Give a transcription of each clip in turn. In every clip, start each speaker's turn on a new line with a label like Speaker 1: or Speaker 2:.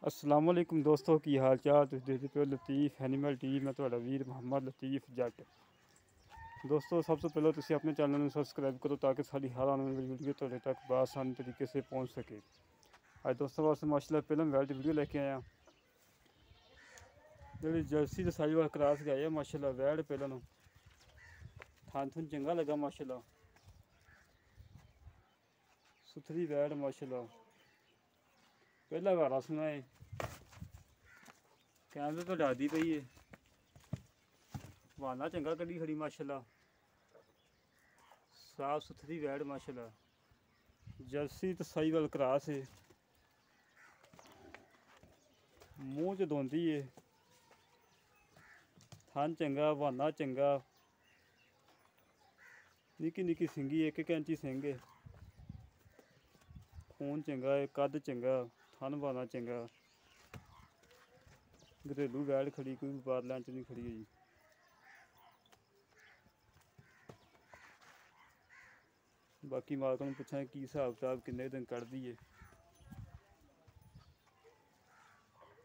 Speaker 1: अस्सलाम वालेकुम दोस्तों की हाल चाल तुम देखते पे लतीफ़ एनिमल टी मैं ਤੁਹਾਡਾ ਵੀਰ ਮੁਹੰਮਦ लतीफ़ जट दोस्तों सबसे पहले तुम अपने चैनल में सबसक्राइब करो ताकि सारी हर आने वाली वीडियो ਤੁਹਾਡੇ तक आसान तरीके से पहुँच सके। आज दोस्तों वास्ते माशाल्लाह पहले वैल्ड वीडियो लेके आया जी जर्सी तो सारी बार क्रॉस गए है माशाल्लाह वैल्ड पहले थान थुन चंगा लगा माशाल्लाह सुथरी वैल्ड माशाल्लाह पहला गारा सुना है कैमरे तो डादी पई है वाना चंगा कड़ी खड़ी माशाल्लाह साफ सुथरी वैड माशाल्लाह जर्सी तो सही वाल क्रॉस है मूँह च दोंदी है थान चंगा वाना चंगा निकी निकी सिंगी एक एक इंची सिंग है खून चंगा है कद चंगा थान वाना चंगा घरेलू वैड खड़ी कोई व्यापार लैन च नहीं खड़ी हुई। बाकी मालक नूं पुछां की हिसाब किताब किन्ने दिन कढ़दी है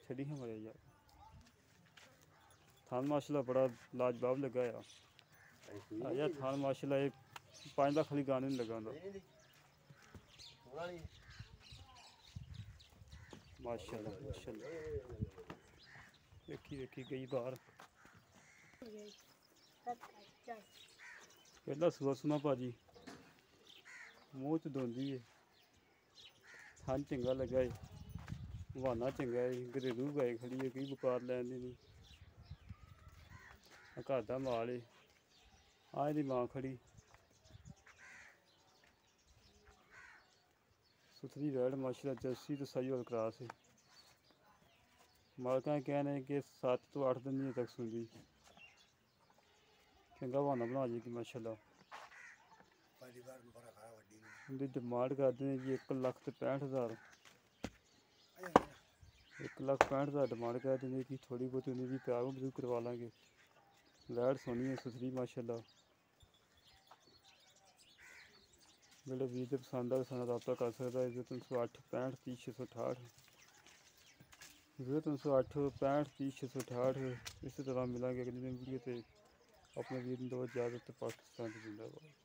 Speaker 1: छड़ी हमारे यार थान माशाल्लाह बड़ा लाजवाब लगा आया थान माशाल्लाह 5 लाख वाली गाने नहीं लगा माशाल्लाह माशाल्लाह देखी देखी गई बाहर पहला सुबह सुना भाजी मूँह च दोंदी है थान चंगा लगा है वाना चंगा है घरेलू गाय खड़ी है कोई बुकार लैन दी नहीं घर का माल है आए दी मां खड़ी सुथरी वैड माशाल्लाह जर्सी तो सही वाल क्रॉस है मालका कहने कि 7 तो 8 दिन तक सुनती चंगा बहाना बना जाएगी माशाल्लाह। उनकी डिमांड करते हैं जी 1,65,000 1,65,000 डिमांड करते हैं कि थोड़ी बहुत उन्हें भी प्यार भी करवा लेंगे। वैड सोनी है सुथरी माशाल्लाह जो वीर को पसंद है साथ रब्ता कर सकता है 0308 65 30 668 0308 65 30 668 इसी तरह मिलेंगे अगली वीडियो से अपने वीर दो इजाज़त पाकिस्तान जिंदाबाद।